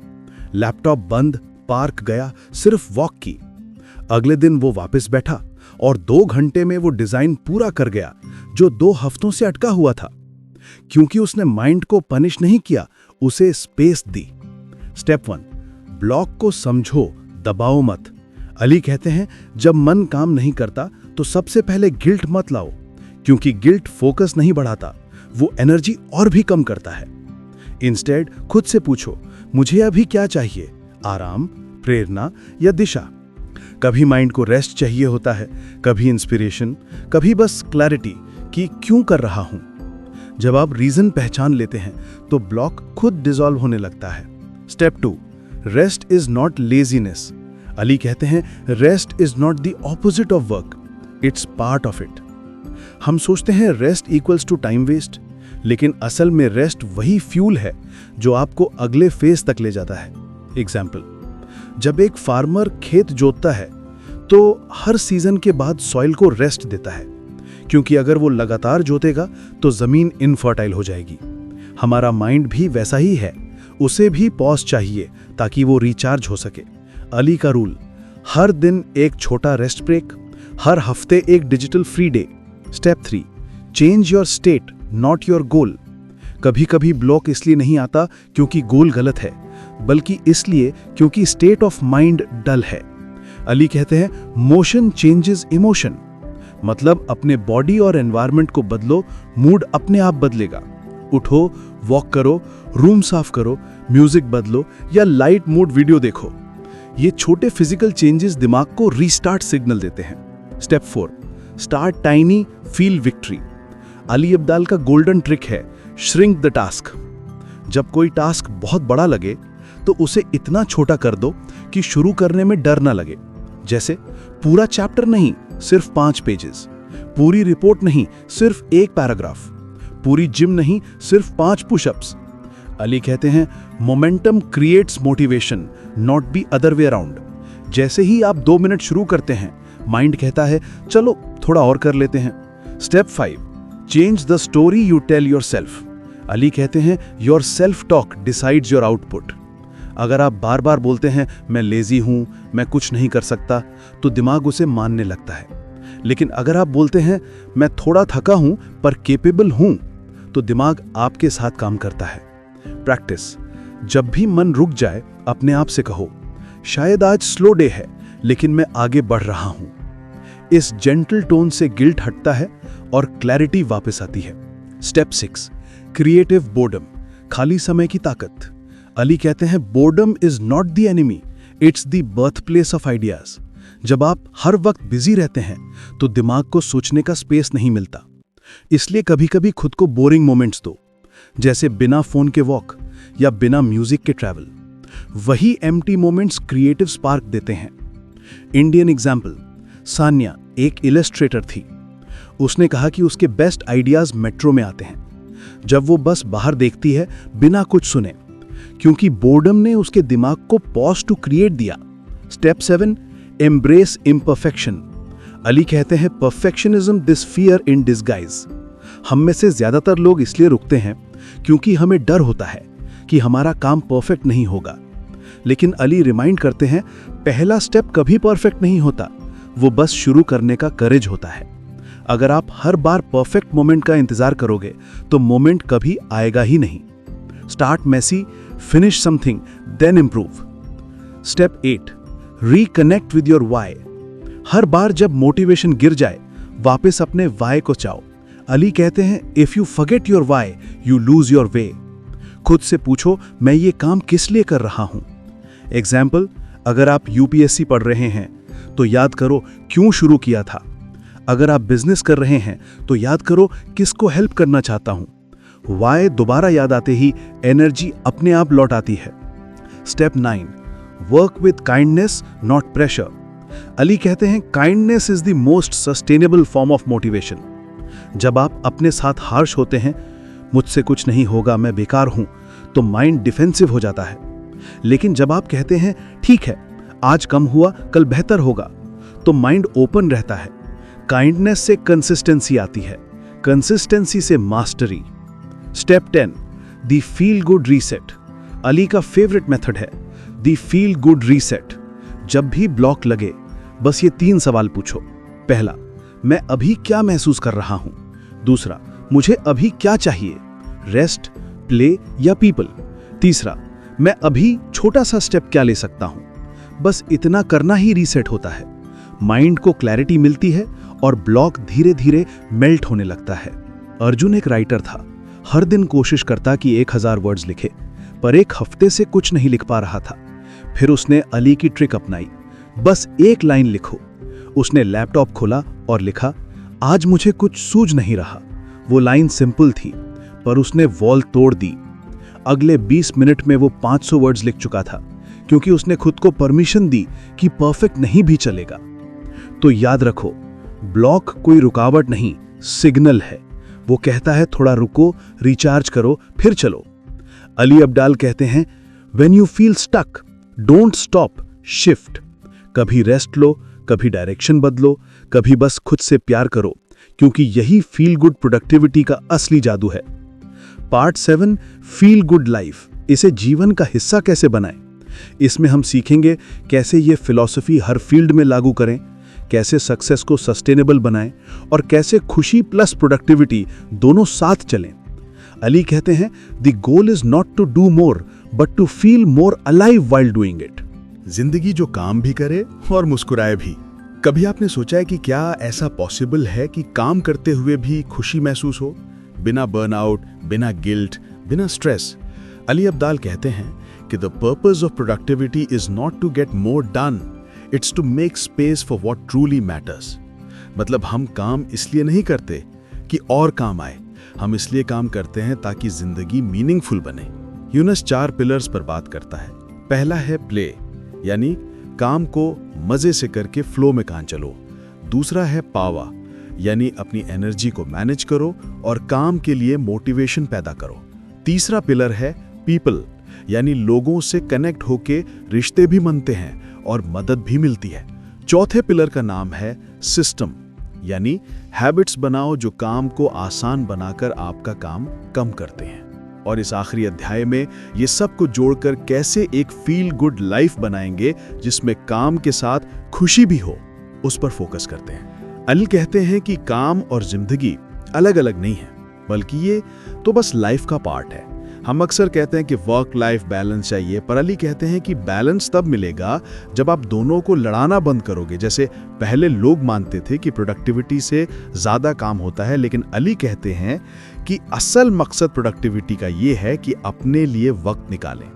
लैपटॉप बंद, पार्क गया, सिर्फ वॉक की। अगले दिन वो वापस बैठा और 2 घंटे में वो डिजाइन पूरा कर गया जो 2 हफ्तों से अटका हुआ था। क्योंकि उसने माइंड को पनिश नहीं किया, उसे स्पेस दी। स्टेप 1, ब्लॉक को समझो, दबाओ मत। अली कहते हैं, जब मन काम नहीं करता तो सबसे पहले गिल्ट मत लाओ, क्योंकि गिल्ट फोकस नहीं बढ़ाता, वो एनर्जी और भी कम करता है। इंस्टेड खुद से पूछो, मुझे अभी क्या चाहिए, आराम, प्रेरणा या दिशा। कभी माइंड को रेस्ट चाहिए होता है, कभी इंस्पिरेशन, कभी बस क्लैरिटी कि क्यों कर रहा हूं। जब आप रीजन पहचान लेते हैं तो ब्लॉक खुद डिसॉल्व होने लगता है। Step 2, rest is not laziness. Ali कहते हैं, rest is not the opposite of work, it's part of it. हम सोचते हैं rest equals to time waste, लेकिन असल में रेस्ट वही फ्यूल है जो आपको अगले फेज तक ले जाता है। एग्जाम्पल, जब एक फार्मर खेत जोतता है तो हर सीजन के बाद सॉइल को रेस्ट देता है, क्योंकि अगर वो लगातार जोतेगा तो जमीन इनफर्टाइल हो जाएगी। हमारा माइंड भी वैसा ही है, उसे भी पॉज चाहिए ताकि वो रिचार्ज हो सके। अली का रूल, हर दिन एक छोटा रेस्ट ब्रेक, हर हफ्ते एक digital free day. Step 3, change your state not your goal. कभी कभी ब्लॉक इसलिए नहीं आता क्योंकि गोल गलत है, बल्कि इसलिए क्योंकि स्टेट ऑफ माइंड डल है। अली कहते हैं, मोशन चेंजेस इमोशन। मतलब अपने बॉडी और एनवायरनमेंट को बदलो, मूड अपने आप बदलेगा। उठो, वॉक करो, रूम साफ करो, म्यूजिक बदलो या लाइट मूड वीडियो देखो। ये छोटे फिजिकल चेंजेस दिमाग को रीस्टार्ट सिग्नल देते हैं। Step 4, start tiny, feel victory. Ali Abdaal का गोल्डन ट्रिक है, श्रिंक द टास्क। जब कोई टास्क बहुत बड़ा लगे तो उसे इतना छोटा कर दो कि शुरू करने में डर ना लगे। जैसे पूरा चैप्टर नहीं, सिर्फ 5 पेजेस, पूरी रिपोर्ट नहीं, सिर्फ 1 पैराग्राफ, पूरी जिम नहीं, सिर्फ 5 पुशअप्स। अली कहते हैं, momentum creates motivation, not be other way around. जैसे ही आप 2 मिनट शुरू करते हैं, माइंड कहता है चलो थोड़ा और कर लेते हैं। Step 5, change the story you tell yourself. Ali कहते हैं, yourself talk decides your output. अगर आप बार बार बोलते हैं मैं लेजी हूं, मैं कुछ नहीं कर सकता, तो दिमाग उसे मानने लगता है। लेकिन अगर आप बोलते हैं मैं थोड़ा थका हूं पर केपेबल हूं, तो दिमाग आपके साथ काम करता है। प्रैक्टिस, जब भी मन रुक जाए अपने आप से कहो, शायद आज स्लो डे है लेकिन मैं आगे बढ़ रहा हूं। इस जेंटल टोन से गिल्ट हटता है और क्लैरिटी वापस आती है। स्टेप 6, क्रिएटिव बोर्डम, खाली समय की ताकत। अली कहते हैं, boredom is not the enemy, it's the birth place of ideas. जब आप हर वक्त बिजी रहते हैं तो दिमाग को सोचने का स्पेस नहीं मिलता। इसलिए कभी कभी खुद को बोरिंग मोमेंट्स दो, जैसे बिना फोन के वॉक या बिना म्यूजिक के ट्रैवल। वही एम्प्टी मोमेंट्स क्रिएटिव स्पार्क देते हैं। इंडियन एग्जाम्पल, सान्या एक इलस्ट्रेटर थी। उसने कहा कि उसके बेस्ट आइडियाज मेट्रो में आते हैं, जब वो बस बाहर देखती है बिना कुछ सुने, क्योंकि बोर्डम ने उसके दिमाग को पॉज टू क्रिएट दिया। Step 7, embrace imperfection. अली कहते हैं, perfectionism this fear in disguise. हम में से ज्यादातर लोग इसलिए रुकते हैं क्योंकि हमें डर होता है कि हमारा काम परफेक्ट नहीं होगा। लेकिन अली रिमाइंड करते हैं, पहला स्टेप कभी परफेक्ट नहीं होता, वो बस शुरू करने का करेज होता है। अगर आप हर बार परफेक्ट मोमेंट का इंतजार करोगे तो मोमेंट कभी आएगा ही नहीं। Start messy, finish something, then improve. Step 8, reconnect with your why. हर बार जब मोटिवेशन गिर जाए, वापस अपने वाई को चाहो। अली कहते हैं, if you forget your why, you lose your way. खुद से पूछो, मैं ये काम किस लिए कर रहा हूं। एग्जाम्पल, अगर आप यूपीएससी पढ़ रहे हैं तो याद करो क्यों शुरू किया था। अगर आप बिजनेस कर रहे हैं तो याद करो किसको हेल्प करना चाहता हूं। वाई दोबारा याद आते ही एनर्जी अपने आप लौट आती है। Step 9, work with kindness not pressure. Ali कहते हैं, kindness is the most sustainable form of motivation. जब आप अपने साथ हार्श होते हैं, मुझसे कुछ नहीं होगा, मैं बेकार हूं, तो माइंड डिफेंसिव हो जाता है। लेकिन जब आप कहते हैं, ठीक है, आज कम हुआ, कल बेहतर होगा, तो माइंड ओपन रहता है। काइंडनेस से कंसिस्टेंसी आती है, कंसिस्टेंसी से mastery. Step 10, the feel good reset. Ali का फेवरेट मेथड है द फील गुड रीसेट। जब भी ब्लॉक लगे, बस ये 3 सवाल पूछो। पहला, मैं अभी क्या महसूस कर रहा हूं। दूसरा, मुझे अभी क्या चाहिए, रेस्ट, प्ले या पीपल। तीसरा, मैं अभी छोटा सा स्टेप क्या ले सकता हूं। बस इतना करना ही रीसेट होता है। माइंड को क्लैरिटी मिलती है और ब्लॉक धीरे धीरे मेल्ट होने लगता है। अर्जुन एक राइटर था, हर दिन कोशिश करता कि 1000 वर्ड्स लिखे, पर एक हफ्ते से कुछ नहीं लिख पा रहा था। फिर उसने अली की ट्रिक अपनाई, बस 1 लाइन लिखो। उसने लैपटॉप खोला और लिखा, आज मुझे कुछ सूझ नहीं रहा। वो लाइन सिंपल थी, पर उसने वॉल तोड़ दी। अगले 20 मिनट में वो 500 वर्ड्स लिख चुका था, क्योंकि उसने खुद को परमिशन दी कि परफेक्ट नहीं भी चलेगा। तो याद रखो, ब्लॉक कोई रुकावट नहीं, सिग्नल है। वो कहता है, थोड़ा रुको, रिचार्ज करो, फिर चलो। अली अब्दाल कहते हैं, when you feel stuck, don't stop, shift. कभी रेस्ट लो, कभी डायरेक्शन बदलो, कभी बस खुद से प्यार करो, क्योंकि यही फील गुड प्रोडक्टिविटी का असली जादू है। Part 7, feel good life. इसे जीवन का हिस्सा कैसे बनाएं। इसमें हम सीखेंगे कैसे ये फिलॉसफी हर फील्ड में लागू करें, कैसे सक्सेस को सस्टेनेबल बनाएं और कैसे खुशी प्लस प्रोडक्टिविटी दोनों साथ चलें। अली कहते हैं, the goal is not to do more but to feel more alive while doing it. जिंदगी जो काम भी करे और मुस्कुराए भी। कभी आपने सोचा है कि क्या ऐसा पॉसिबल है कि काम करते हुए भी खुशी महसूस हो, बिना बर्नआउट, बिना गिल्ट, बिना स्ट्रेस। अली अब्दाल कहते हैं कि the purpose of productivity is not to get more done, it's to make space for what truly matters. मतलब हम काम इसलिए नहीं करते कि और काम आए, हम इसलिए काम करते हैं ताकि जिंदगी मीनिंगफुल बने। यूनस 4 पिलर्स पर बात करता है। पहला है प्ले, यानी काम को मजे से करके फ्लो में काम चलो। दूसरा है पावर, यानी अपनी एनर्जी को मैनेज करो और काम के लिए मोटिवेशन पैदा करो। तीसरा पिलर है पीपल, यानी लोगों से कनेक्ट होके रिश्ते भी बनते हैं और मदद भी मिलती है। चौथे पिलर का नाम है सिस्टम, यानी हैबिट्स बनाओ जो काम को आसान बनाकर आपका काम कम करते हैं। और इस आखिरी अध्याय में ये सब को जोड़कर कैसे एक फील गुड लाइफ बनाएंगे जिसमें काम के साथ खुशी भी हो, उस पर फोकस करते हैं। अली कहते हैं कि काम और जिंदगी अलग अलग नहीं है, बल्कि ये तो बस लाइफ का पार्ट है। हम अक्सर कहते हैं कि वर्क लाइफ बैलेंस चाहिए, पर अली कहते हैं कि बैलेंस तब मिलेगा जब आप दोनों को लड़ाना बंद करोगे। जैसे पहले लोग मानते थे कि प्रोडक्टिविटी से ज़्यादा काम होता है, लेकिन अली कहते हैं कि असल मकसद प्रोडक्टिविटी का ये है कि अपने लिए वक्त निकालें।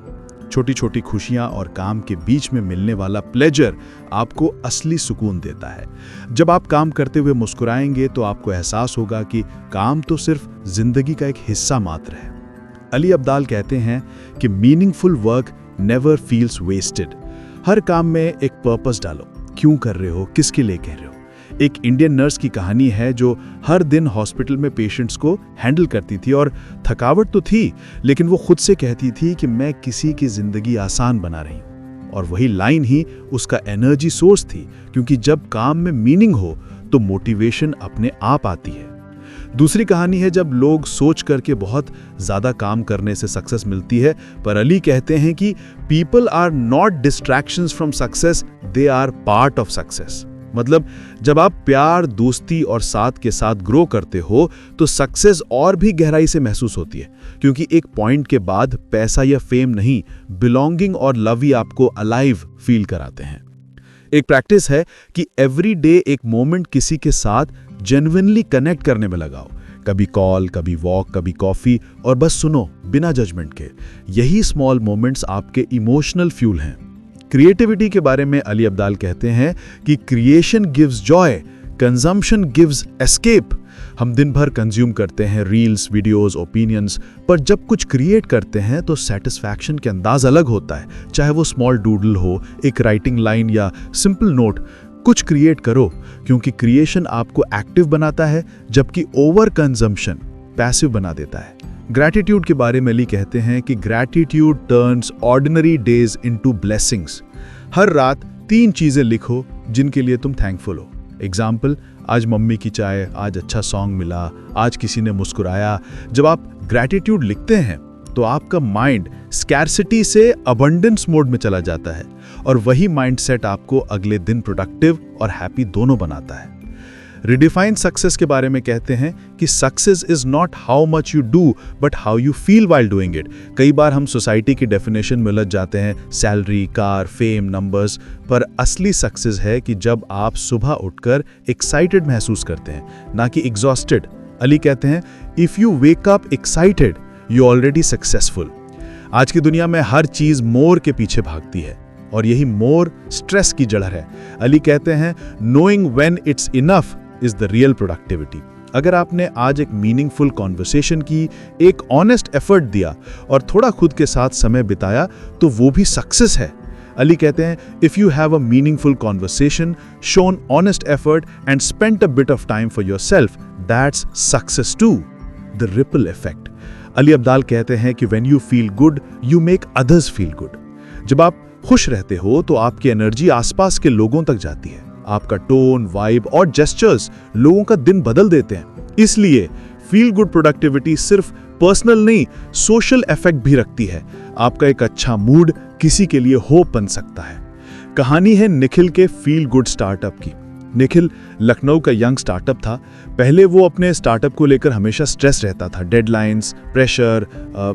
छोटी छोटी खुशियां और काम के बीच में मिलने वाला प्लेजर आपको असली सुकून देता है। जब आप काम करते हुए मुस्कुराएंगे तो आपको एहसास होगा कि काम तो सिर्फ जिंदगी का एक हिस्सा मात्र है। अली अब्दाल कहते हैं कि meaningful work never feels wasted. हर काम में एक पर्पस डालो, क्यों कर रहे हो, किसके लिए कह रहे हो। एक इंडियन नर्स की कहानी है जो हर दिन हॉस्पिटल में पेशेंट्स को हैंडल करती थी और थकावट तो थी, लेकिन वो खुद से कहती थी कि मैं किसी की जिंदगी आसान बना रही हूं। और वही लाइन ही उसका एनर्जी सोर्स थी, क्योंकि जब काम में मीनिंग हो तो मोटिवेशन अपने आप आती है। दूसरी कहानी है जब लोग सोच करके बहुत ज़्यादा काम करने से सक्सेस मिलती है, पर अली कहते हैं कि people are not distractions from success, they are part of success. मतलब जब आप प्यार, दोस्ती और साथ के साथ ग्रो करते हो तो सक्सेस और भी गहराई से महसूस होती है, क्योंकि एक पॉइंट के बाद पैसा या फेम नहीं, बिलोंगिंग और लव ही आपको अलाइव फील कराते हैं। एक प्रैक्टिस है कि एवरी डे एक मोमेंट किसी के साथ जेन्युइनली कनेक्ट करने में लगाओ। कभी कॉल, कभी वॉक, कभी कॉफी, और बस सुनो बिना जजमेंट के। यही स्मॉल मोमेंट्स आपके इमोशनल फ्यूल हैं। क्रिएटिविटी के बारे में अली अब्दाल कहते हैं कि creation gives Joy, consumption gives escape. हम दिन भर कंज्यूम करते हैं रील्स, वीडियोस, ओपिनियंस, पर जब कुछ क्रिएट करते हैं तो सेटिस्फैक्शन के अंदाज अलग होता है। चाहे वो स्मॉल डूडल हो, एक राइटिंग लाइन या सिंपल नोट, कुछ क्रिएट करो, क्योंकि क्रिएशन आपको एक्टिव बनाता है, जबकि ओवर कंजम्पशन पैसिव बना देता है। ग्रैटिट्यूड के बारे में अली कहते हैं कि gratitude turns ordinary days into blessings. हर रात 3 चीजें लिखो जिनके लिए तुम थैंकफुल हो। एग्जाम्पल, आज मम्मी की चाय, आज अच्छा सॉन्ग मिला, आज किसी ने मुस्कुराया। जब आप ग्रैटिट्यूड लिखते हैं तो आपका माइंड स्कैर्सिटी से अबंडेंस मोड में चला जाता है, और वही माइंडसेट आपको अगले दिन प्रोडक्टिव और हैप्पी दोनों बनाता है। रिडिफाइन सक्सेस के बारे में कहते हैं कि success is not how much you do but how you feel while doing it. कई बार हम सोसाइटी की डेफिनेशन में उलझ जाते हैं, सैलरी, कार, फेम, नंबर्स, पर असली सक्सेस है कि जब आप सुबह उठकर एक्साइटेड महसूस करते हैं, ना कि एग्जॉस्टेड। अली कहते हैं if you wake up excited you already successful. आज की दुनिया में हर चीज मोर के पीछे भागती है, और यही मोर स्ट्रेस की जड़ है। अली कहते हैं knowing when it's enough is the real productivity. अगर आपने आज एक मीनिंगफुल कॉन्वर्सेशन की, एक ऑनेस्ट एफर्ट दिया और थोड़ा खुद के साथ समय बिताया, तो वो भी सक्सेस है। अली कहते हैं if you have a meaningful conversation, shown honest effort and spent a bit of time for yourself, that's success too. The ripple effect. Ali Abdal कहते हैं कि when you feel good you make others feel good. जब आप खुश रहते हो तो आपकी एनर्जी आसपास के लोगों तक जाती है। आपका टोन, वाइब और जेस्चर्स लोगों का दिन बदल देते हैं। इसलिए फील गुड प्रोडक्टिविटी सिर्फ पर्सनल नहीं, सोशल इफेक्ट भी रखती है। आपका एक अच्छा मूड किसी के लिए होप बन सकता है। कहानी है निखिल के फील गुड स्टार्टअप की। निखिल लखनऊ का यंग स्टार्टअप था। पहले वो अपने स्टार्टअप को लेकर हमेशा स्ट्रेस रहता था, डेडलाइंस, प्रेशर,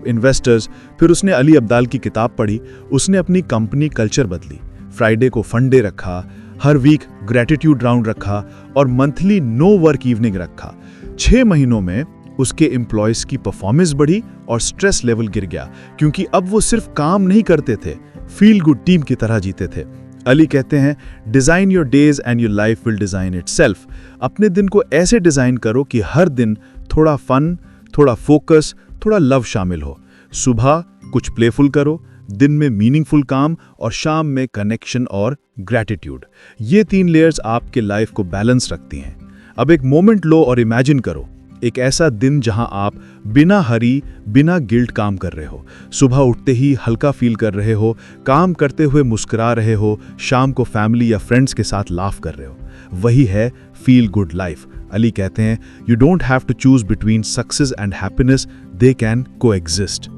इन्वेस्टर्स। फिर उसने अली अब्दाल की किताब पढ़ी, उसने अपनी कंपनी कल्चर बदली। फ्राइडे को फन डे रखा, हर वीक ग्रैटिट्यूड राउंड रखा और मंथली नो वर्क इवनिंग रखा। 6 महीनों में उसके एम्प्लॉयज की परफॉर्मेंस बढ़ी और स्ट्रेस लेवल गिर गया, क्योंकि अब वो सिर्फ काम नहीं करते थे, फील गुड टीम की तरह जीते थे। अली कहते हैं design your days and your life will design itself. अपने दिन को ऐसे डिजाइन करो कि हर दिन थोड़ा फन, थोड़ा फोकस, थोड़ा लव शामिल हो। सुबह कुछ प्लेफुल करो, दिन में मीनिंगफुल काम और शाम में कनेक्शन और ग्रैटिट्यूड। ये 3 लेयर्स आपके लाइफ को बैलेंस रखती हैं। अब एक मोमेंट लो और इमेजिन करो एक ऐसा दिन जहां आप बिना हरी, बिना गिल्ट काम कर रहे हो। सुबह उठते ही हल्का फील कर रहे हो, काम करते हुए मुस्कुरा रहे हो, शाम को फैमिली या फ्रेंड्स के साथ लाफ कर रहे हो। वही है फील गुड लाइफ। अली कहते हैं you don't have to choose between success and happiness, they can coexist.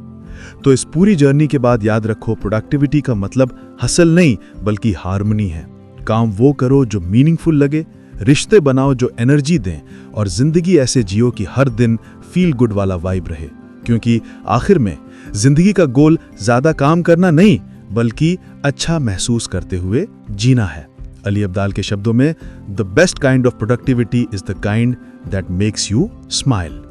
तो इस पूरी जर्नी के बाद याद रखो, प्रोडक्टिविटी का मतलब हसल नहीं बल्कि हार्मनी है। काम वो करो जो मीनिंगफुल लगे, रिश्ते बनाओ जो एनर्जी दें, और जिंदगी ऐसे जियो कि हर दिन फील गुड वाला वाइब रहे। क्योंकि आखिर में जिंदगी का गोल ज्यादा काम करना नहीं बल्कि अच्छा महसूस करते हुए जीना है। अली अब्दाल के शब्दों में the best kind of productivity is the kind that makes you smile.